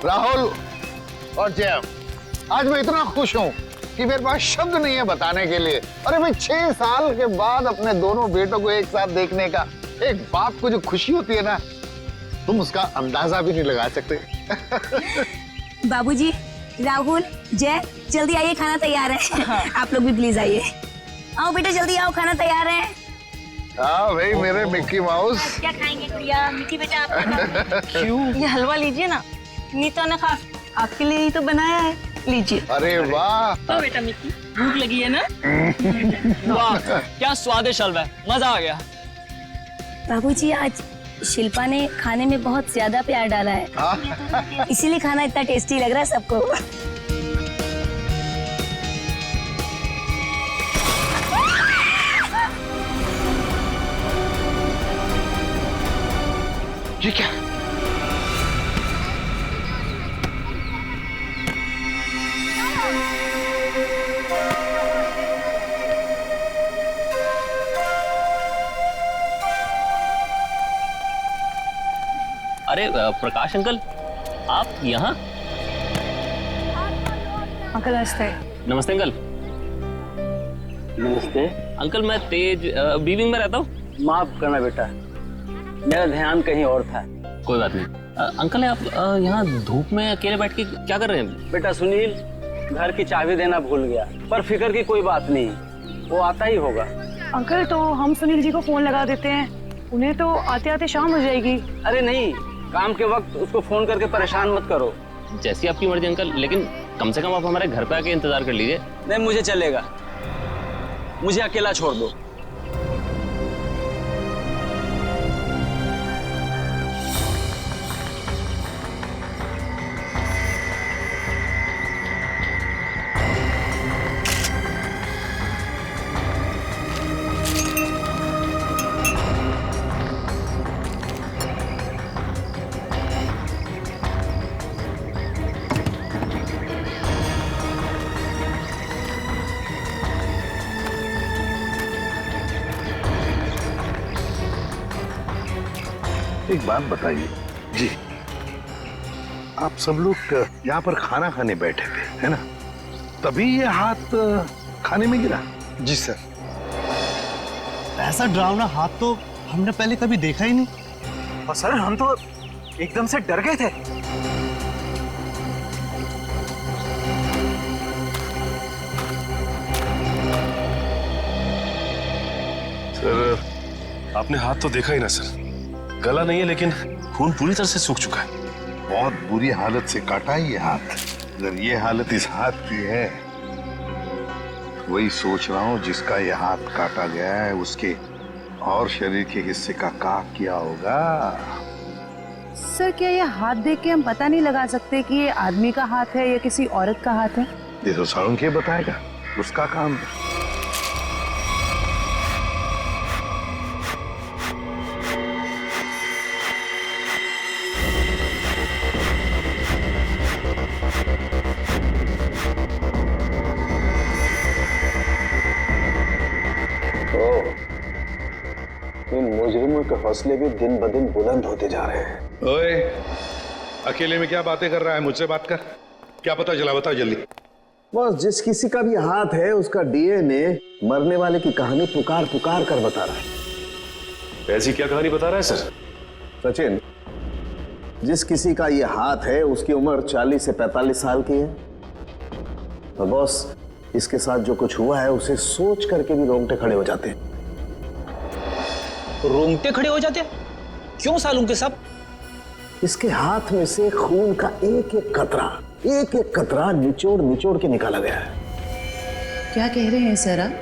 राहुल और जय, आज मैं इतना खुश हूं कि मेरे पास शब्द नहीं है बताने के लिए। अरे भाई 6 साल के बाद अपने दोनों बेटों को एक साथ देखने का एक बाप को जो खुशी होती है ना, तुम उसका अंदाजा भी नहीं लगा सकते। बाबूजी, राहुल, जय, जल्दी आइए, खाना तैयार है। आप लोग भी प्लीज आइए। आओ बेटा, जल्दी आओ, खाना तैयार है। हाँ भाई मेरे मिक्की माउस। क्या खाएंगे भैया? मिक्की बेटा आप क्यों? ये हलवा लीजिए ना, नीता ने खास आपके लिए ही तो बनाया है, लीजिए। अरे वाह। तो बेटा मिक्की, भूख लगी है ना? वाह क्या स्वादिष्ट हलवा है, मजा आ गया। बाबूजी, आज शिल्पा ने खाने में बहुत ज्यादा प्यार डाला है, इसीलिए खाना इतना टेस्टी लग रहा है सबको। ये क्या? अरे प्रकाश अंकल, आप यहाँ? अंकल नमस्ते। नमस्ते अंकल। नमस्ते। अंकल मैं तेज बीविंग में रहता हूँ। माफ करना बेटा, मेरा ध्यान कहीं और था। कोई बात नहीं। अंकल आप यहाँ धूप में अकेले बैठ के क्या कर रहे हैं? बेटा सुनील घर की चाबी देना भूल गया, पर फिक्र की कोई बात नहीं, वो आता ही होगा। अंकल तो हम सुनील जी को फोन लगा देते हैं, उन्हें तो आते आते शाम हो जाएगी। अरे नहीं, काम के वक्त उसको फोन करके परेशान मत करो। जैसी आपकी मर्जी अंकल, लेकिन कम से कम आप हमारे घर पे आके इंतजार कर लीजिए। नहीं मुझे चलेगा, मुझे अकेला छोड़ दो। एक बात बताइए जी, आप सब लोग यहाँ पर खाना खाने बैठे थे है ना, तभी ये हाथ खाने में गिरा? जी सर। ऐसा डरावना हाथ तो हमने पहले कभी देखा ही नहीं, और सर हम तो एकदम से डर गए थे। सर आपने हाथ तो देखा ही ना सर, गला नहीं है लेकिन खून पूरी तरह से सूख चुका है। बहुत बुरी हालत से काटा है ये हाथ। अगर ये हालत इस हाथ की है, वही सोच रहा हूँ जिसका ये हाथ काटा गया है उसके और शरीर के हिस्से का किया होगा। सर क्या ये हाथ देख के हम पता नहीं लगा सकते कि ये आदमी का हाथ है या किसी औरत का हाथ है? ये तो साळुंखे बताएगा, उसका काम है। इन मुजरिमों के हौसले भी दिन ब दिन बुलंद होते जा रहे हैं। ओए, अकेले में क्या बातें कर रहा है? मुझसे बात कर। क्या पता चला, बताओ जल्दी। बस जिस किसी का भी हाथ है उसका डीएनए मरने वाले की कहानी पुकार पुकार कर बता रहा है। ऐसी क्या कहानी बता रहा है सर? सचिन, जिस किसी का ये हाथ है उसकी उम्र 40 से 45 साल की है। तो बॉस, इसके साथ जो कुछ हुआ है उसे सोच करके भी रोंगटे खड़े हो जाते हैं। रोंगटे खड़े हो जाते? क्यों सालूं के सब? इसके हाथ में से खून का एक एक कतरा निचोड़ निचोड़ के निकाला गया है। क्या कह रहे हैं सर आप?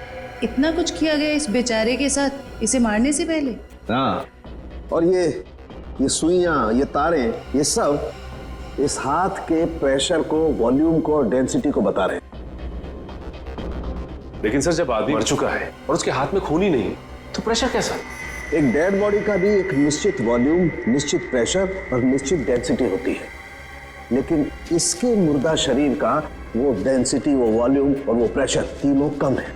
इतना कुछ किया गया इस बेचारे के साथ इसे मारने से पहले? हाँ, और ये सुइयां, ये तारें, ये सब इस हाथ के प्रेशर को, वॉल्यूम को और डेंसिटी को बता रहे हैं। लेकिन सर जब आदमी मर चुका है और उसके हाथ में खून ही नहीं तो प्रेशर कैसा? एक डेड बॉडी का भी एक निश्चित वॉल्यूम, निश्चित प्रेशर और निश्चित डेंसिटी होती है, लेकिन इसके मुर्दा शरीर का वो डेंसिटी, वो वॉल्यूम और वो प्रेशर तीनों कम है।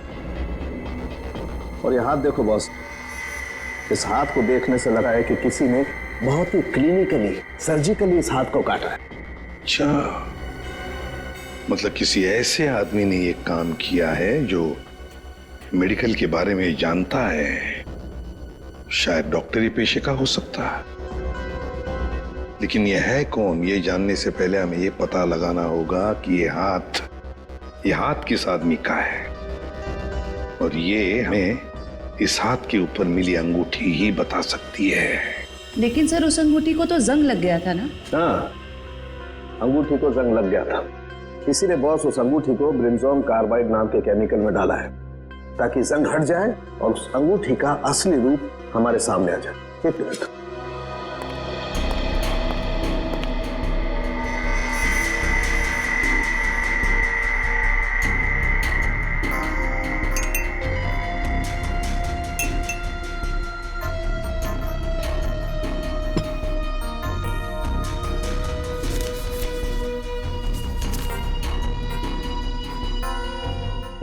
और ये हाथ देखो बॉस, इस हाथ को देखने से लगा है कि किसी ने बहुत ही क्लिनिकली, सर्जिकली इस हाथ को काटा है। अच्छा, मतलब किसी ऐसे आदमी ने ये काम किया है जो मेडिकल के बारे में जानता है, शायद डॉक्टरी पेशे का हो सकता है। लेकिन ये है कौन, ये जानने से पहले हमें ये पता लगाना होगा कि ये हाथ किस आदमी का है, और ये हमें इस हाथ के ऊपर मिली अंगूठी ही बता सकती है। लेकिन सर उस अंगूठी को तो जंग लग गया था ना? हाँ, अंगूठी को जंग लग गया था। किसी ने बॉस उस अंगूठी को ब्रिंजोन कार्बाइड नाम के केमिकल में डाला है ताकि जंग हट जाए और उस अंगूठी का असली रूप हमारे सामने आ जाए। एक मिनट।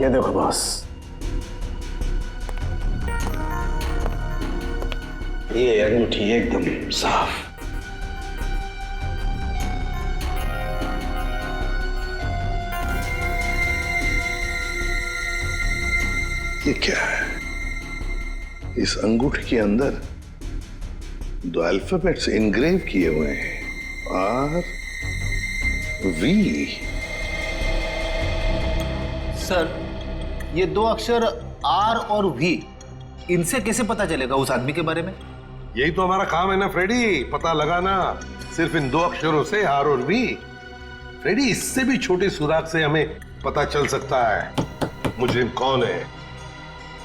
ये देखो बॉस, ये अंगूठी एकदम साफ। ये क्या है? इस अंगूठी के अंदर 2 अल्फाबेट्स इनग्रेव किए हुए हैं, RV। सर, ये 2 अक्षर R और V, इनसे कैसे पता चलेगा उस आदमी के बारे में? यही तो हमारा काम है ना फ्रेडी, पता लगाना। सिर्फ इन 2 अक्षरों से, R और V। फ्रेडी, इससे भी छोटे सुराग से हमें पता चल सकता है मुजरिम कौन है।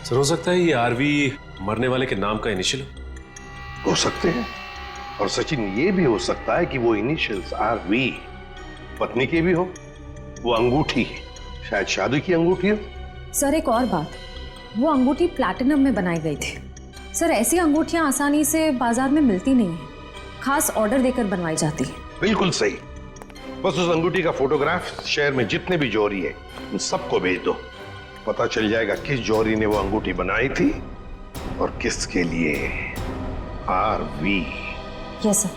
सर, हो सकता है ये आरवी मरने वाले के नाम का इनिशियल हो सकते हैं, और सचिन ये भी हो सकता है कि वो इनिशियल्स RV पत्नी के भी हो। वो अंगूठी शायद शादी की अंगूठी हो। सर, एक और बात, वो अंगूठी प्लैटिनम में बनाई गई थी। सर, ऐसी अंगूठियां आसानी से बाजार में मिलती नहीं है, खास ऑर्डर देकर बनवाई जाती है। बिल्कुल सही। बस उस अंगूठी का फोटोग्राफ शहर में जितने भी जौहरी है उन सबको भेज दो। पता चल जाएगा किस जौहरी ने वो अंगूठी बनाई थी और किसके लिए। RV। Yes sir.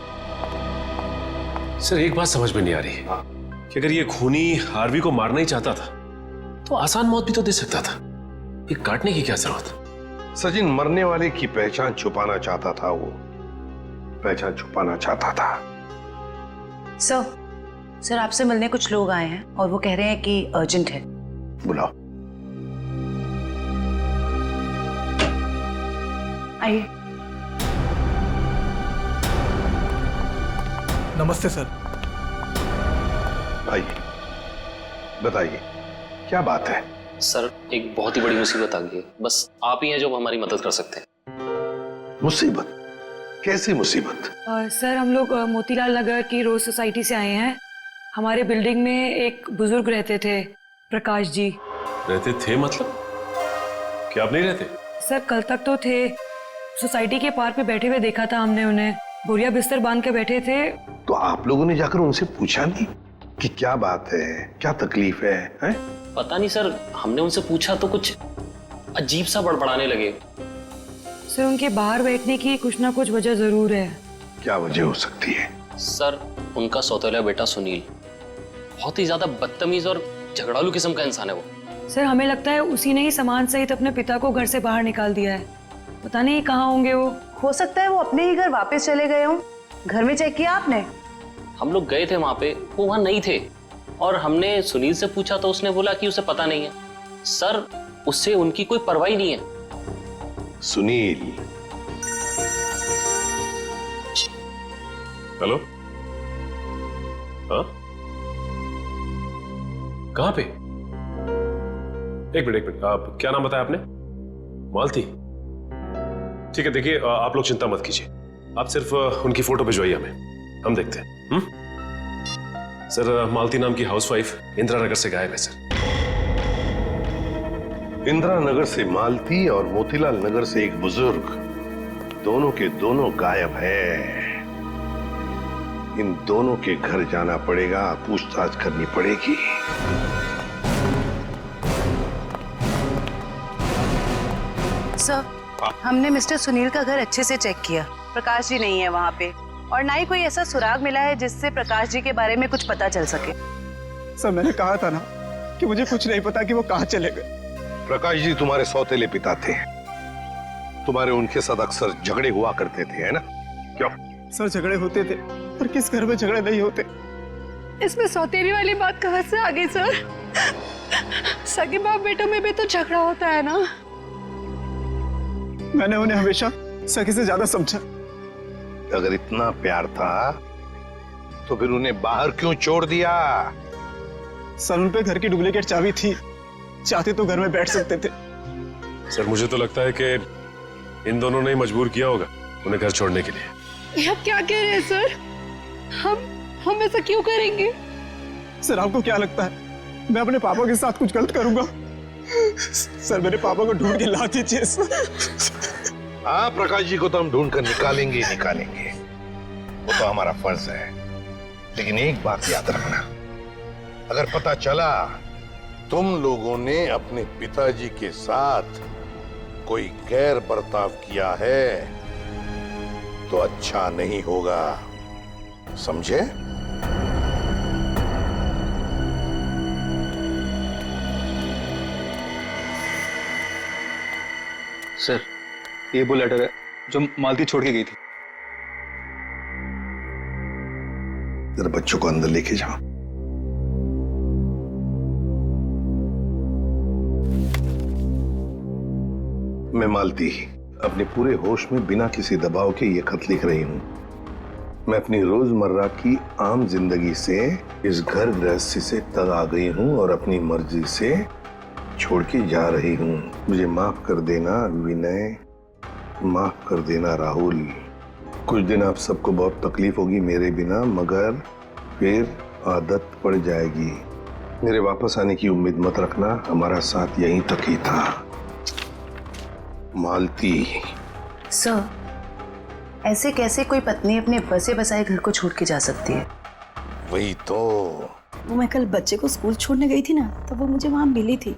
सर, एक बात समझ में नहीं आ रही कि अगर ये खूनी आरवी को मारना ही चाहता था तो आसान मौत भी तो दे सकता था। ये काटने की क्या जरूरत? सचिन मरने वाले की पहचान छुपाना चाहता था, वो पहचान छुपाना चाहता था। सर आपसे मिलने कुछ लोग आए हैं और वो कह रहे हैं कि अर्जेंट है। बुलाओ। आइए। नमस्ते सर। आइए, बताइए क्या बात है? सर, एक बहुत ही बड़ी मुसीबत आ गई है, बस आप ही हैं जो हमारी मदद कर सकते हैं। मुसीबत? कैसी मुसीबत? सर, हम लोग मोतीलाल नगर की रोज सोसाइटी से आए हैं। हमारे बिल्डिंग में एक बुजुर्ग रहते थे, प्रकाश जी। रहते थे मतलब? क्या आप नहीं रहते? सर, कल तक तो थे। सोसाइटी के पार्क में बैठे हुए देखा था हमने उन्हें, बोरिया बिस्तर बांध के बैठे थे। तो आप लोगों ने जाकर उनसे पूछा नहीं कि क्या बात है, क्या तकलीफ है, हैं? पता नहीं सर, हमने उनसे पूछा तो कुछ अजीब सा बड़बड़ाने लगे। सर, उनके बाहर बैठने की कुछ ना कुछ वजह जरूर है। क्या वजह हो सकती है? सर, उनका सौतेला बेटा सुनील बहुत ही ज्यादा बदतमीज और झगड़ालू किस्म का इंसान है वो। सर, हमें लगता है उसी ने ही सामान सहित अपने पिता को घर से बाहर निकाल दिया है। पता नहीं कहाँ होंगे वो। हो सकता है वो अपने ही घर वापस चले गए हों। घर में चेक किया आपने? हम लोग गए थे वहां पे, वो वहां नहीं थे, और हमने सुनील से पूछा तो उसने बोला कि उसे पता नहीं है। सर, उससे उनकी कोई परवाह नहीं है। सुनील? हेलो? हाँ? कहाँ पे? एक मिनट, आप क्या नाम बताया आपने? मालती? ठीक है, देखिए आप लोग चिंता मत कीजिए, आप सिर्फ उनकी फोटो भिजवाइए हमें, हम देखते हैं। सर, मालती नाम की हाउसवाइफ इंदिरा नगर से गायब है सर। इंदिरा नगर से मालती और मोतीलाल नगर से एक बुजुर्ग, दोनों के दोनों गायब है। इन दोनों के घर जाना पड़ेगा, पूछताछ करनी पड़ेगी। सर, हमने मिस्टर सुनील का घर अच्छे से चेक किया, प्रकाश जी नहीं है वहाँ पे। और ना ही कोई ऐसा सुराग मिला है जिससे प्रकाश जी के बारे में कुछ पता चल सके। सर मैंने कहा था ना कि मुझे कुछ नहीं पता कि वो कहाँ चले गए। प्रकाश जी तुम्हारे सौतेले पिता थे, तुम्हारे उनके साथ अक्सर झगड़े हुआ करते थे, है ना? क्यों? सर झगड़े होते थे, पर किस घर में झगड़े नहीं होते। इसमें सौतेली वाली बात कहाँ से आ गई सर? सगे बाप बेटों में भी तो झगड़ा होता है ना। मैंने उन्हें हमेशा सगे से ज्यादा समझा। अगर इतना प्यार था तो फिर उन्हें बाहर क्यों छोड़ दिया? सर उन पे घर की डुप्लीकेट चाबी थी, चाहते तो घर में बैठ सकते थे। सर मुझे तो लगता है कि इन दोनों ने मजबूर किया होगा उन्हें घर छोड़ने के लिए। ये आप क्या कह रहे हैं सर? हम ऐसा क्यों करेंगे? सर आपको क्या लगता है मैं अपने पापा के साथ कुछ गलत करूंगा? सर मेरे पापा को ढूंढ के ला दीजिए। हाँ, प्रकाश जी को तो हम ढूंढ कर निकालेंगे ही निकालेंगे, वो तो हमारा फर्ज है। लेकिन एक बात याद रखना, अगर पता चला तुम लोगों ने अपने पिताजी के साथ कोई गैर बर्ताव किया है तो अच्छा नहीं होगा, समझे? सर ये वो लेटर है जो मालती छोड़ के गई थी। जरा बच्चों को अंदर लेके जाओ। मैं मालती अपने पूरे होश में बिना किसी दबाव के ये खत लिख रही हूं। मैं अपनी रोजमर्रा की आम जिंदगी से इस घर गृहस्थी से तंग आ गई हूं और अपनी मर्जी से छोड़ के जा रही हूं। मुझे माफ कर देना विनय, माफ कर देना राहुल। कुछ दिन आप सबको बहुत तकलीफ होगी मेरे बिना, मगर फिर आदत पड़ जाएगी। मेरे वापस आने की उम्मीद मत रखना, हमारा साथ यहीं तक ही था। मालती। सर ऐसे कैसे कोई पत्नी अपने बसे बसाए घर को छोड़ के जा सकती है? वही तो। वो मैं कल बच्चे को स्कूल छोड़ने गई थी ना, तब वो मुझे वहां मिली थी,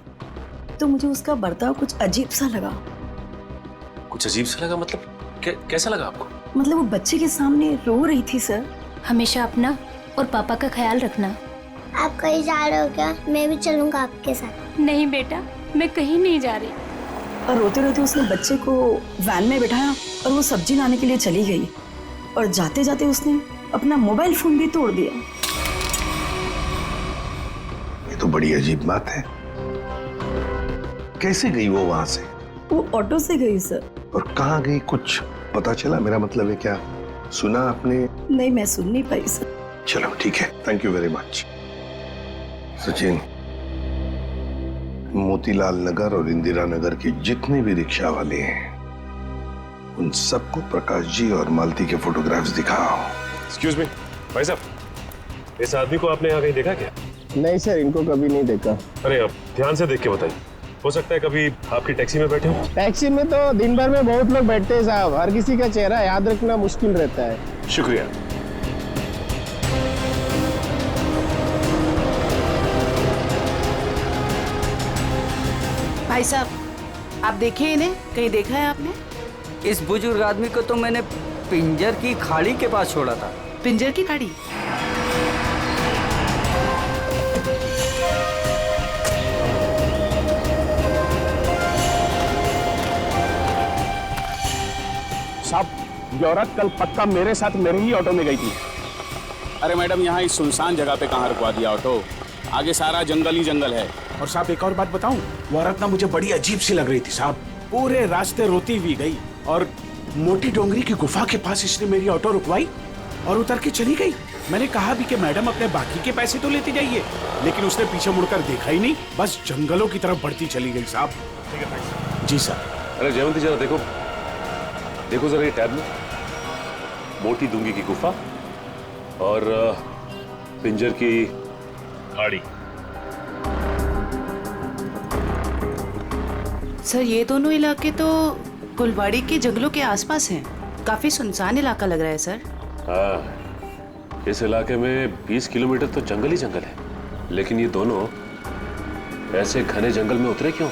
तो मुझे उसका बर्ताव कुछ अजीब सा लगा। कुछ अजीब सा लगा मतलब? कैसा लगा आपको? मतलब वो बच्चे के सामने रो रही थी। सर हमेशा अपना और पापा का ख्याल रखना। आप कहीं जा रहे हो क्या? मैं भी चलूंगा आपके साथ। नहीं बेटा, मैं कहीं नहीं जा रही। और रोते रोते उसने बच्चे को वैन में बिठाया और वो सब्जी लाने के लिए चली गई, और जाते जाते उसने अपना मोबाइल फोन भी तोड़ दिया। ये तो बड़ी अजीब बात है। कैसे गई वो वहां से? वो ऑटो से गई सर। और कहाँ गई कुछ पता चला? मेरा मतलब है क्या सुना आपने? नहीं, मैं सुन नहीं पाई सर। चलो ठीक है, thank you very much. Sachin, Motilal Nagar और इंदिरा नगर के जितने भी रिक्शा वाले हैं उन सबको प्रकाश जी और मालती के फोटोग्राफ्स दिखाओ। एक्सक्यूज मी भाई साहब, इस आदमी को आपने यहाँ कहीं देखा क्या? नहीं सर, इनको कभी नहीं देखा। अरे आप ध्यान से देख के बताइए, हो सकता है कभी आपकी टैक्सी में बैठे हो। टैक्सी में तो दिन भर में बहुत लोग बैठते हैं साहब, हर किसी का चेहरा याद रखना मुश्किल रहता है। शुक्रिया। भाई साहब आप देखिए इन्हें, कहीं देखा है आपने? इस बुजुर्ग आदमी को तो मैंने पिंजर की खाड़ी के पास छोड़ा था। पिंजर की खाड़ी? साहब ये औरत कल पक्का मेरे साथ मेरे ही ऑटो में गई थी। अरे मैडम, यहाँ इस सुनसान जगह पे कहाँ रुकवा दिया ऑटो? आगे सारा जंगल ही जंगल है। और साहब एक और बात बताऊं, वो औरत ना मुझे बड़ी अजीब सी लग रही थी साहब। पूरे रास्ते रोती हुई गई और मोटी डोंगरी की गुफा के पास इसने मेरी ऑटो रुकवाई और उतर के चली गई। मैंने कहा भी कि मैडम अपने बाकी के पैसे तो लेती जाइए, लेकिन उसने पीछे मुड़कर देखा ही नहीं, बस जंगलों की तरफ बढ़ती चली गई साहब। ठीक है भाई। जी सर। अरे जयवंती जरा देखो, देखो जरा ये टैब में मोटी डूंगी की गुफा और पिंजर की खाड़ी। सर ये दोनों इलाके तो कुलवाड़ी के जंगलों के आसपास हैं। काफी सुनसान इलाका लग रहा है सर। हाँ, इस इलाके में 20 किलोमीटर तो जंगल ही जंगल है, लेकिन ये दोनों ऐसे घने जंगल में उतरे क्यों?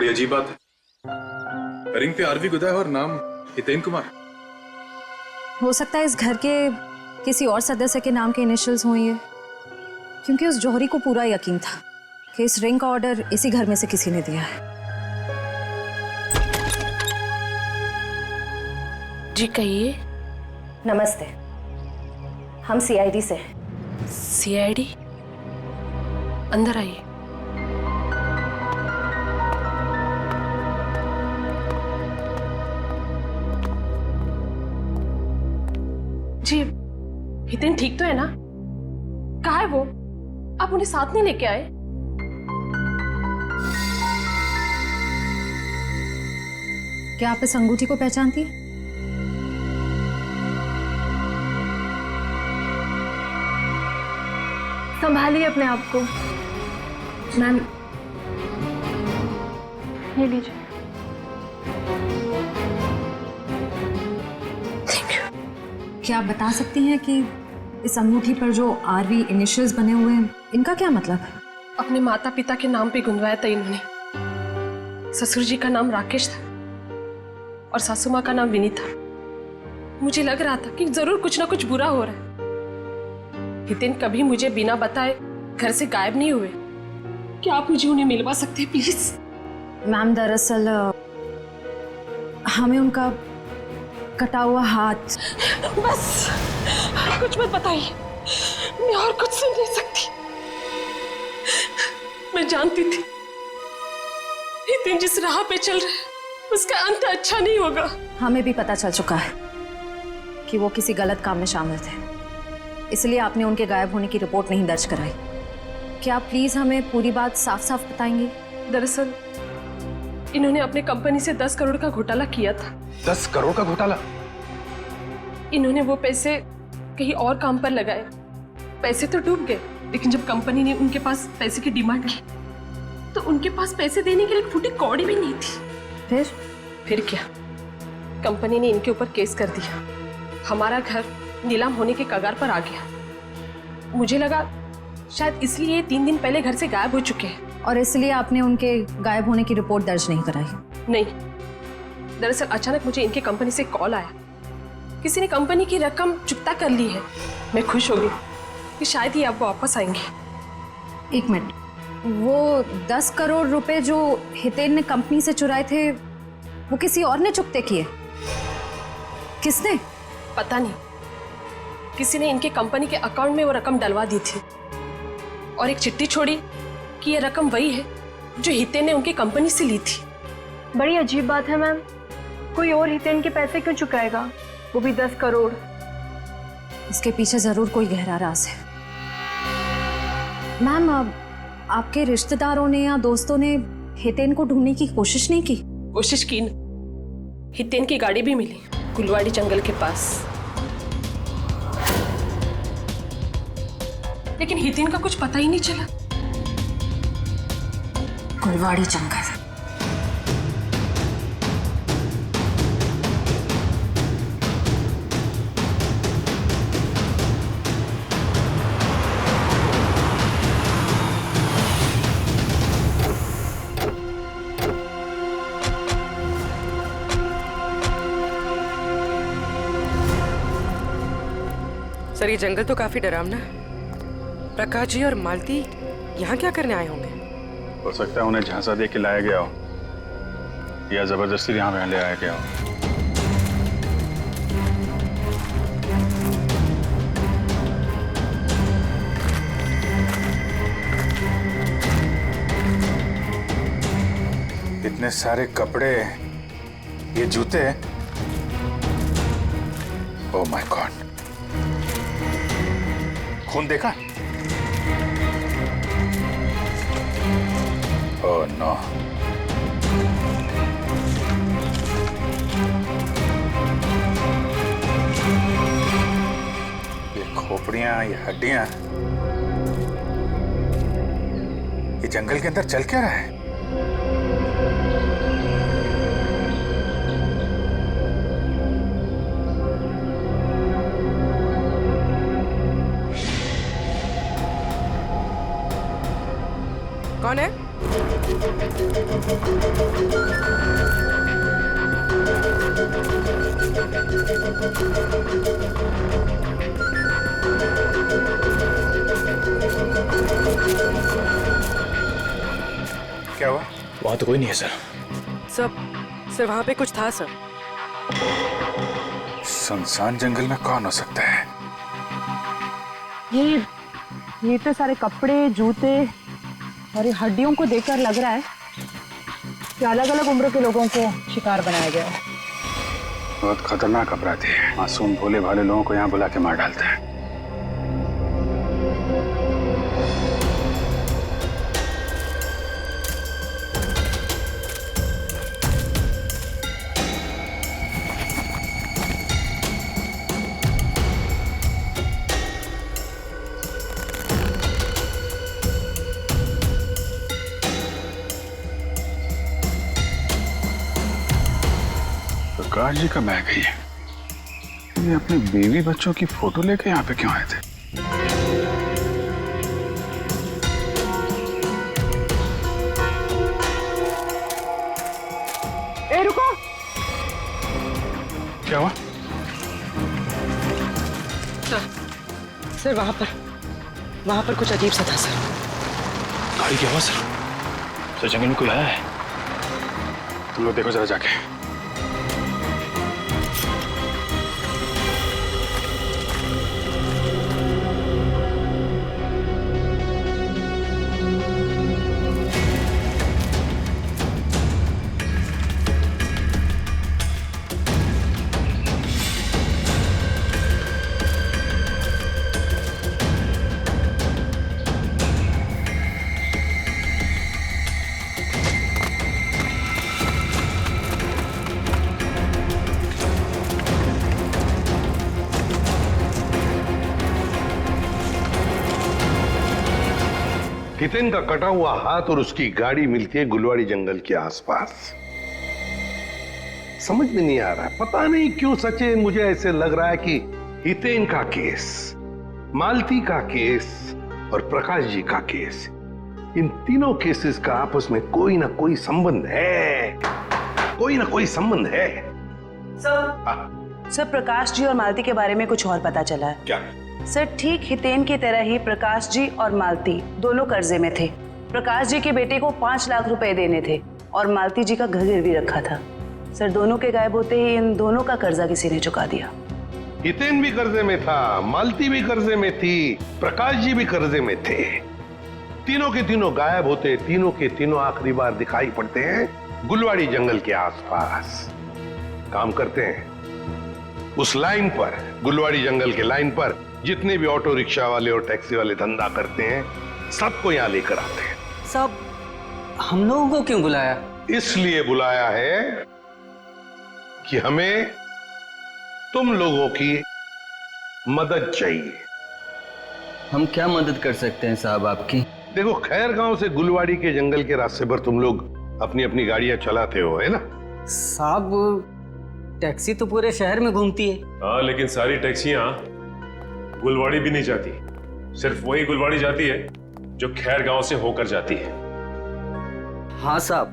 बड़ी अजीब बात है। रिंग पे आरवी गुदा है और नाम हितेन कुमार। हो सकता है इस घर के किसी और सदस्य के नाम के इनिशियल्स हों ये, क्योंकि उस जौहरी को पूरा यकीन था कि इस रिंग का ऑर्डर इसी घर में से किसी ने दिया है। जी कहिए। नमस्ते, हम सीआईडी से हैं। सीआईडी? अंदर आइए। जी हितेन ठीक तो है ना? कहाँ है वो? आप उन्हें साथ नहीं लेके आए? क्या आप इस अंगूठी को पहचानती हैं? संभालिए अपने आप को। मैम ये लीजिए। क्या आप बता सकती हैं कि इस अंगूठी पर जो आरवी इनिशियल्स बने हुए हैं, इनका क्या मतलब है? अपने माता पिता के नाम पे गुंदवाया था इन्होंने। ससुर जी का नाम राकेश था और सासू माँ का नाम विनीता। मुझे लग रहा था कि जरूर कुछ ना कुछ बुरा हो रहा है। हितेन कभी मुझे बिना बताए घर से गायब नहीं हुए। क्या आप मुझे उन्हें मिलवा सकते हैं प्लीज? मैम दरअसल हमें उनका कटा हुआ हाथ। बस कुछ मत बताइए, मैं और कुछ सुन नहीं सकती। मैं जानती थी हितेन जिस राह पे चल रहा है उसका अंत अच्छा नहीं होगा। हमें भी पता चल चुका है कि वो किसी गलत काम में शामिल थे, इसलिए आपने उनके गायब होने की रिपोर्ट नहीं दर्ज कराई। क्या आप प्लीज हमें पूरी बात साफ साफ बताएंगी? दरअसल इन्होंने अपने कंपनी से 10 करोड़ का घोटाला किया था। 10 करोड़ का घोटाला? इन्होंने वो पैसे कहीं और काम पर लगाए। पैसे तो डूब गए, लेकिन जब कंपनी ने उनके पास पैसे की डिमांड की तो उनके पास पैसे देने के लिए एक फूटी कौड़ी भी नहीं थी। फिर क्या, कंपनी ने इनके ऊपर केस कर दिया। हमारा घर नीलाम होने के कगार पर आ गया। मुझे लगा शायद इसलिए ये 3 दिन पहले घर से गायब हो चुके हैं। और इसलिए आपने उनके गायब होने की रिपोर्ट दर्ज नहीं कराई? नहीं, दरअसल अचानक मुझे इनके कंपनी से कॉल आया, किसी ने कंपनी की रकम चुकता कर ली है। मैं खुश हो गई कि शायद ही अब वापस आएंगे। एक मिनट, वो 10 करोड़ रुपए जो हितेन ने कंपनी से चुराए थे वो किसी और ने चुकते किए? किसने? पता नहीं, किसी ने इनके कंपनी के अकाउंट में वो रकम डलवा दी थी और एक चिट्ठी छोड़ी कि ये रकम वही है जो हितेन ने उनकी कंपनी से ली थी। बड़ी अजीब बात है मैम, कोई और हितेन के पैसे क्यों चुकाएगा, वो भी 10 करोड़? इसके पीछे जरूर कोई गहरा राज है। मैम, आपके रिश्तेदारों ने या दोस्तों ने हितेन को ढूंढने की कोशिश नहीं की? कोशिश की न। हितेन की गाड़ी भी मिली गुलवाड़ी जंगल के पास, लेकिन हितेन का कुछ पता ही नहीं चला। गुलवाड़ी जंगल? सर, ये जंगल तो काफी डरावना है। प्रकाश जी और मालती यहाँ क्या करने आए होंगे? हो सकता है उन्हें झांसा दे के लाया गया हो या जबरदस्ती यहाँ ले आया गया हो। इतने सारे कपड़े, ये जूते, ओह माय गॉड। खून देखा? Oh no. ये खोपड़ियां, ये हड्डियां, ये जंगल के अंदर चल क्या रहा है? कौन है? क्या हुआ? वहां तो कोई नहीं है सर। सर वहां पे कुछ था सर। सुनसान जंगल में कौन हो सकता है? ये तो सारे कपड़े, जूते और ये हड्डियों को देखकर लग रहा है कि अलग अलग उम्र के लोगों को शिकार बनाया गया है। बहुत खतरनाक अपराधी है। मासूम भोले भाले लोगों को यहाँ बुला के मार डालता है। प्रकाश जी कब आ गई? ये अपने बीवी बच्चों की फोटो लेके यहाँ पे क्यों आए थे? ए रुको! क्या हुआ? सर वहां पर कुछ अजीब सा था सर। गाड़ी क्या हुआ सर? सर जंगल में कोई आया है? तुम लोग देखो जरा जाके। हितेन का कटा हुआ हाथ और उसकी गाड़ी मिलती है गुलवाड़ी जंगल के आसपास। समझ में नहीं आ रहा, पता नहीं क्यों सचे मुझे ऐसे लग रहा है कि हितेन का केस, मालती का केस और प्रकाश जी का केस, इन तीनों केसेस का आपस में कोई ना कोई संबंध है, कोई ना कोई संबंध है। सर प्रकाश जी और मालती के बारे में कुछ और पता चला है। क्या? सर ठीक हितेन की तरह ही प्रकाश जी और मालती दोनों कर्जे में थे। प्रकाश जी के बेटे को 5 लाख रुपए देने थे और मालती जी का घर गिरवी रखा था। सर दोनों के गायब होते ही इन दोनों का कर्जा किसी ने चुका दिया। हितेन भी कर्जे में था, मालती भी कर्जे में थी, प्रकाश जी भी कर्जे में थे। तीनों के तीनों गायब होते, तीनों के तीनों आखिरी बार दिखाई पड़ते हैं गुलवाड़ी जंगल के आसपास। काम करते हैं उस लाइन पर, गुलवाड़ी जंगल के लाइन पर जितने भी ऑटो रिक्शा वाले और टैक्सी वाले धंधा करते हैं, सबको यहां लेकर आते हैं। सब हम लोगों को क्यों बुलाया? इसलिए बुलाया है कि हमें तुम लोगों की मदद चाहिए। हम क्या मदद कर सकते हैं साहब आपकी? देखो, खैरगांव से गुलवाड़ी के जंगल के रास्ते पर तुम लोग अपनी अपनी गाड़ियां चलाते हो, है ना? साहब टैक्सी तो पूरे शहर में घूमती है। हाँ, लेकिन सारी टैक्सियां गुलवाड़ी भी नहीं जाती। सिर्फ वही गुलवाड़ी जाती है जो खैरगांव से होकर जाती है। हाँ साहब,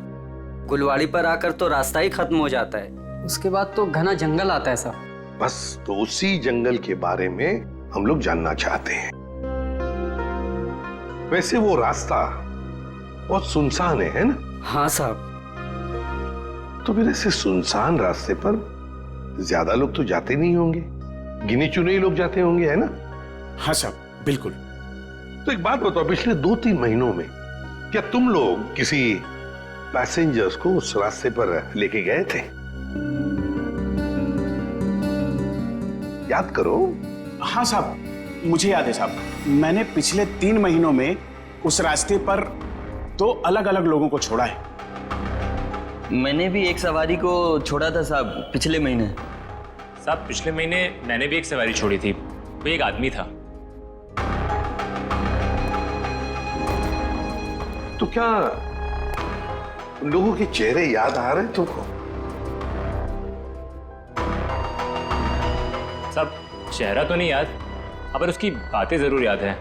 गुलवाड़ी पर आकर तो रास्ता ही खत्म हो जाता है, उसके बाद तो घना जंगल आता है साहब। बस तो उसी जंगल के बारे में हम लोग जानना चाहते हैं। वैसे वो रास्ता बहुत सुनसान है ना? हाँ साहब। तो फिर ऐसे सुनसान रास्ते पर ज्यादा लोग तो जाते नहीं होंगे, गिने चुने ही लोग जाते होंगे, है ना? हाँ साहब, बिल्कुल। तो एक बात बताओ, पिछले 2-3 महीनों में क्या तुम लोग किसी पैसेंजर्स को उस रास्ते पर लेके गए थे? याद करो। हाँ साहब, मुझे याद है साहब। मैंने पिछले 3 महीनों में उस रास्ते पर 2 अलग अलग लोगों को छोड़ा है। मैंने भी एक सवारी को छोड़ा था साहब पिछले महीने। साहब पिछले महीने मैंने भी एक सवारी छोड़ी थी, वो एक आदमी था। तो क्या लोगों के चेहरे याद आ रहे तुमको? साहब चेहरा तो नहीं याद, पर उसकी बातें जरूर याद है।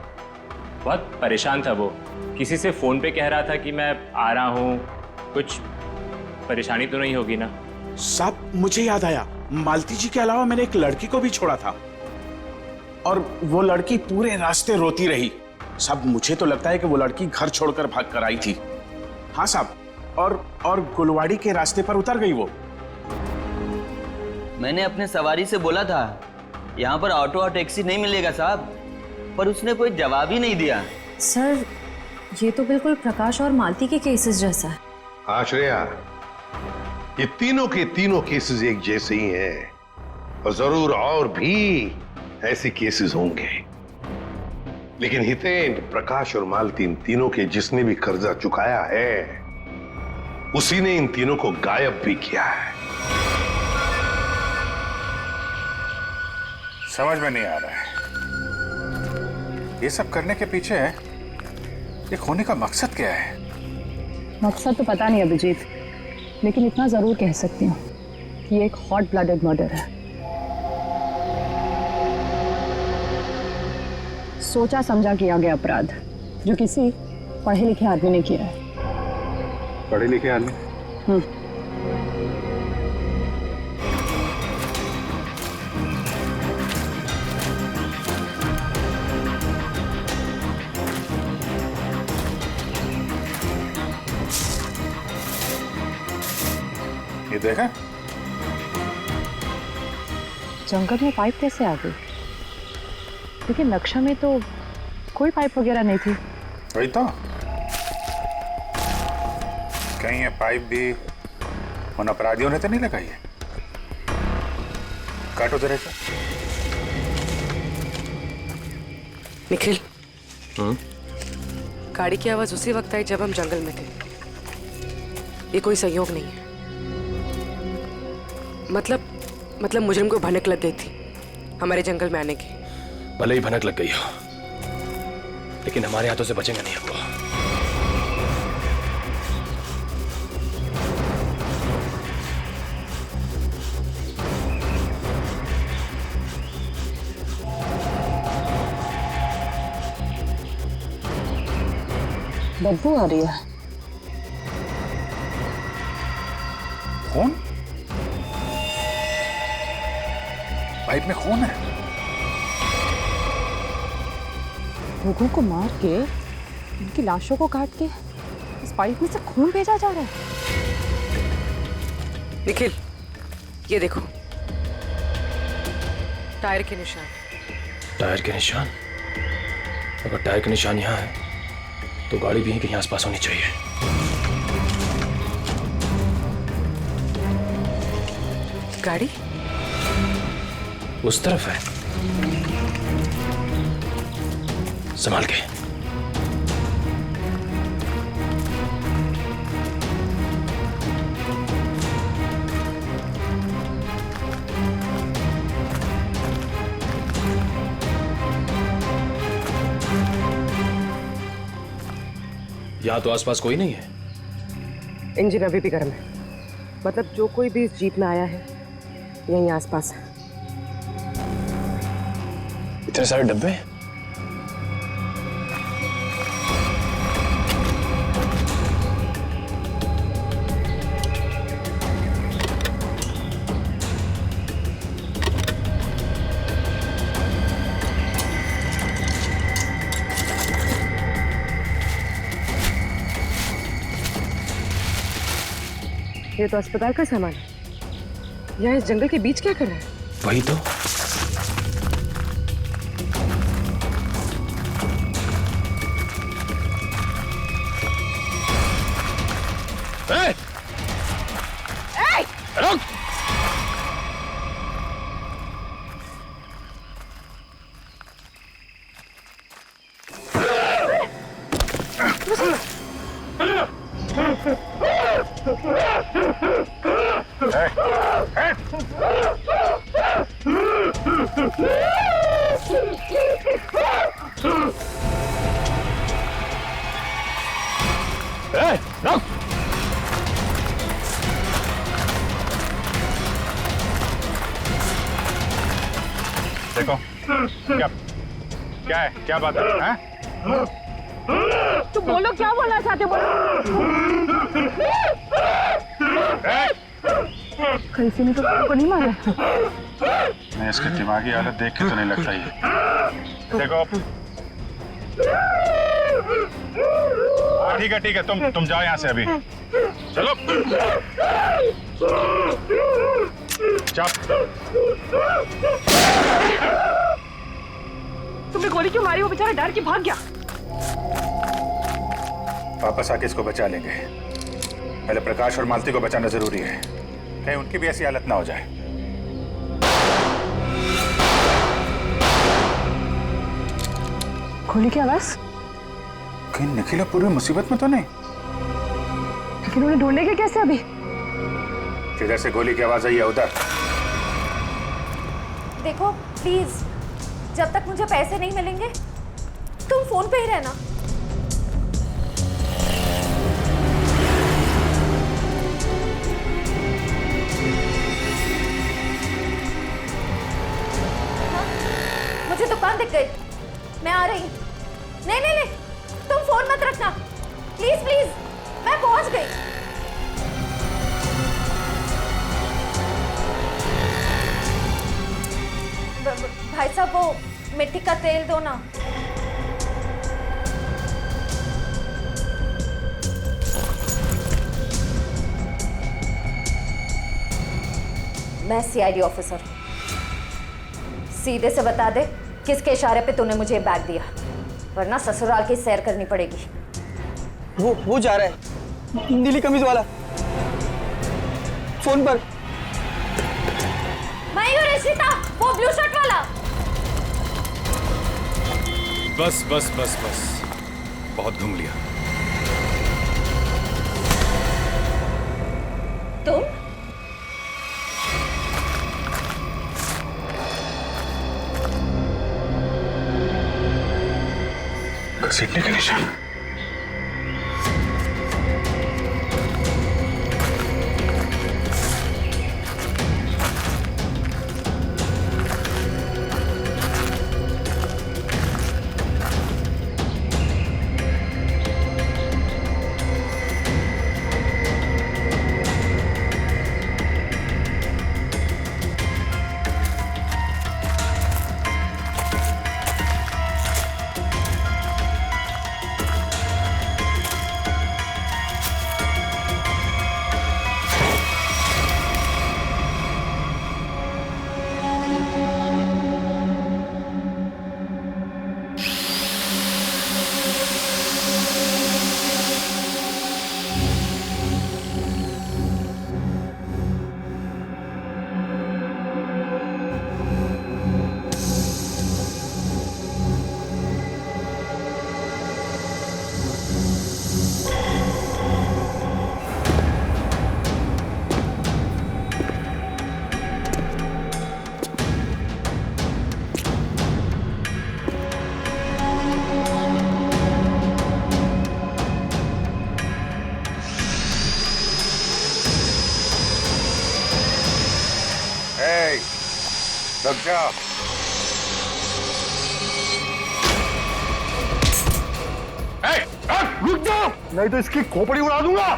बहुत परेशान था वो, किसी से फोन पे कह रहा था कि मैं आ रहा हूँ, कुछ परेशानी तो नहीं होगी ना? साहब मुझे याद आया, मालती जी के अलावा मैंने एक लड़की को भी छोड़ा था और वो लड़की पूरे रास्ते रोती रही। साहब मुझे तो लगता है कि वो लड़की घर छोड़कर भाग कर आई थी। हाँ साहब, और गुलवाड़ी के रास्ते पर उतर गई वो। मैंने अपने सवारी से बोला था यहाँ पर ऑटो और टैक्सी नहीं मिलेगा साहब, पर उसने कोई जवाब ही नहीं दिया। सर ये तो बिल्कुल प्रकाश और मालती के केसेस जैसा है। आश्रया, ये तीनों के तीनों केसेस एक जैसे ही हैं और जरूर और भी ऐसे केसेस होंगे, लेकिन हितेन, प्रकाश और मालती, इन तीनों के जिसने भी कर्जा चुकाया है उसी ने इन तीनों को गायब भी किया है। समझ में नहीं आ रहा है ये सब करने के पीछे ये खोने का मकसद क्या है? मकसद तो पता नहीं अभिजीत, लेकिन इतना जरूर कह सकती हूँ कि ये एक हॉट ब्लडेड मर्डर है। सोचा समझा किया गया अपराध जो किसी पढ़े लिखे आदमी ने किया है। पढ़े लिखे आदमी? ये देखा? जंगल में पाइप कैसे आ गई? लेकिन नक्शा में तो कोई पाइप वगैरह नहीं थी। वही तो, कहीं ये पाइप भी उन अपराधियों ने तो नहीं लगाई है। काटो जरा सा। निखिल, गाड़ी की आवाज उसी वक्त आई जब हम जंगल में थे। ये कोई संयोग नहीं है। मतलब मुजरिम को भनक लग गई थी हमारे जंगल में आने की। भले ही भनक लग गई हो, लेकिन हमारे हाथों से बचेंगे नहीं हमको। बदबू आ रही है। खून? पाइप में खून है। लोगों को मार के, उनकी लाशों को काट के इस पाइप में से खून भेजा जा रहा है। निखिल, ये देखो, टायर के निशान। टायर के निशान? अगर टायर के निशान यहाँ है तो गाड़ी भी कहीं आसपास होनी चाहिए। गाड़ी उस तरफ है, संभाल के। यहाँ तो आसपास कोई नहीं है। इंजन अभी भी गर्म है, मतलब जो कोई भी इस जीप में आया है यहीं आसपास है। इतने सारे डब्बे? ये तो अस्पताल का सामान है। यहाँ इस जंगल के बीच क्या कर रहा है? वही तो। रुक! देखो क्या क्या है, क्या बात है? तुम बोलो क्या बोलना चाहते हो, बोलो। कैसे ने तो को नहीं मारा। मैं इसकी दिमागी हालत देख के तो नहीं लगता ये। देखो ठीक है तुम जाओ यहाँ से अभी। चलो तुमने गोली क्यों मारी? वो बेचारा डर के भाग गया। वापस आके इसको बचा लेंगे। पहले प्रकाश और मालती को बचाना जरूरी है, कहीं उनकी भी ऐसी हालत ना हो जाए। गोली की आवाज? कहीं निखिला पूरी मुसीबत में तो नहीं? लेकिन उन्हें ढूंढेंगे कैसे अभी? जिधर से गोली की आवाज आई है उधर। देखो प्लीज, जब तक मुझे पैसे नहीं मिलेंगे तुम फोन पे ही रहना। हाँ, मुझे दुकान दिख गई, मैं आ रही। नहीं, तुम फोन मत रखना प्लीज, मैं पहुंच गई। भाई साहब वो मिट्टी का तेल दो ना। मैं सीआईडी ऑफिसर हूं, सीधे से बता दे किसके इशारे पे तूने मुझे बैग दिया, वरना ससुराल की सैर करनी पड़ेगी। वो जा रहा है, नीली कमीज वाला, फोन पर। मयूर ऋषिता, वो ब्लू शर्ट वाला। बस बहुत घूम लिया। तुम घसीटने के निशान। रुक जा। रुक जाओ, नहीं तो इसकी खोपड़ी उड़ा दूंगा।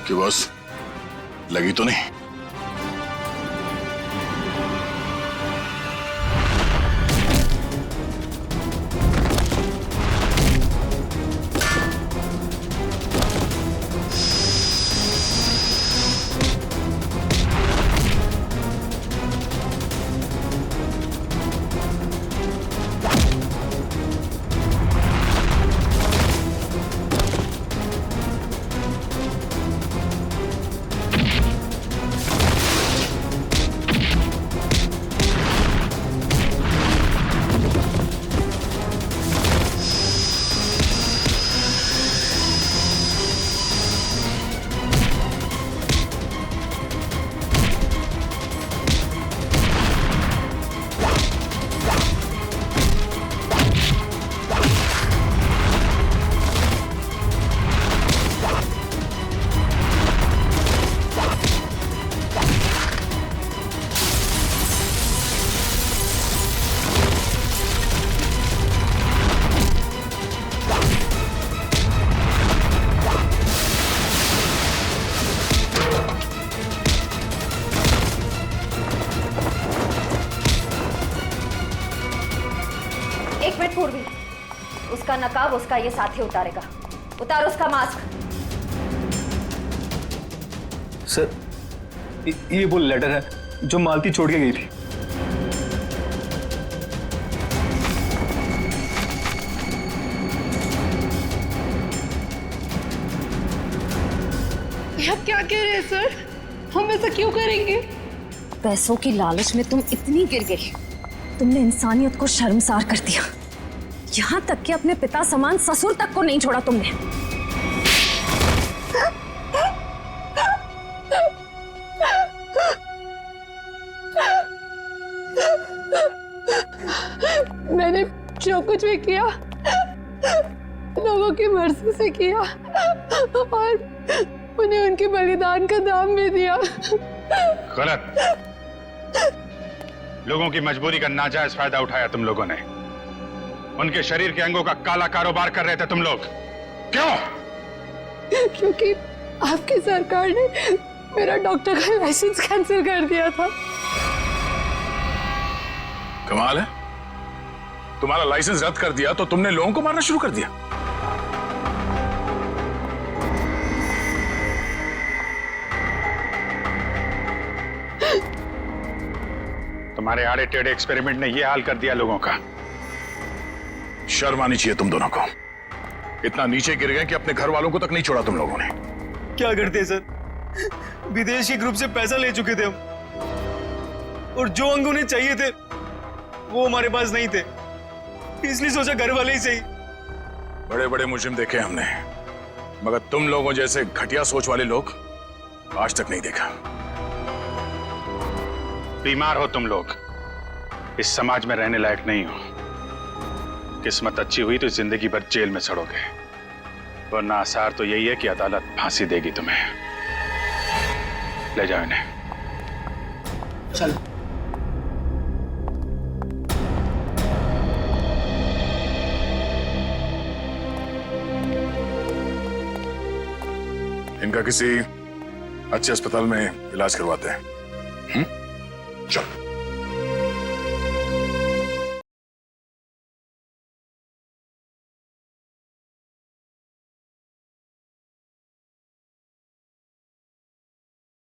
कि बस लगी तो नहीं? पूर्वी, उसका नकाब उसका ये साथी उतारेगा। उतार उसका मास्क। सर, ये वो लेटर है जो मालती छोड़ के गई थी। आप क्या कह रहे हैं सर? हम ऐसा क्यों करेंगे? पैसों की लालच में तुम इतनी गिर गई, तुमने इंसानियत को शर्मसार कर दिया। यहाँ तक कि अपने पिता समान ससुर तक को नहीं छोड़ा तुमने। मैंने जो कुछ भी किया लोगों की मर्जी से किया और उन्हें उनके बलिदान का दाम भी दिया। गलत। लोगों की मजबूरी का नाजायज फायदा उठाया तुम लोगों ने। उनके शरीर के अंगों का काला कारोबार कर रहे थे तुम लोग। क्यों? क्योंकि आपकी सरकार ने मेरा डॉक्टर का लाइसेंस कैंसिल कर दिया था। कमाल है, तुम्हारा लाइसेंस रद्द कर दिया तो तुमने लोगों को मारना शुरू कर दिया। तुम्हारे आड़े टेढ़े एक्सपेरिमेंट ने यह हाल कर दिया लोगों का। शर्म आनी चाहिए तुम दोनों को। इतना नीचे गिर गए कि अपने घर वालों को तक नहीं छोड़ा तुम लोगों ने। क्या करते सर, विदेशी ग्रुप से पैसा ले चुके थे हम, और जो अंग उन्हें चाहिए थे वो हमारे पास नहीं थे, इसलिए सोचा घर वाले ही सही। बड़े बड़े मुजरिम देखे हमने, मगर तुम लोगों जैसे घटिया सोच वाले लोग आज तक नहीं देखा। बीमार हो तुम लोग, इस समाज में रहने लायक नहीं हो। किस्मत अच्छी हुई तो जिंदगी भर जेल में सड़ोगे, वरना आसार तो यही है कि अदालत फांसी देगी तुम्हें। ले जाओ इन्हें। चलो। इनका किसी अच्छे अस्पताल में इलाज करवाते हैं। चलो।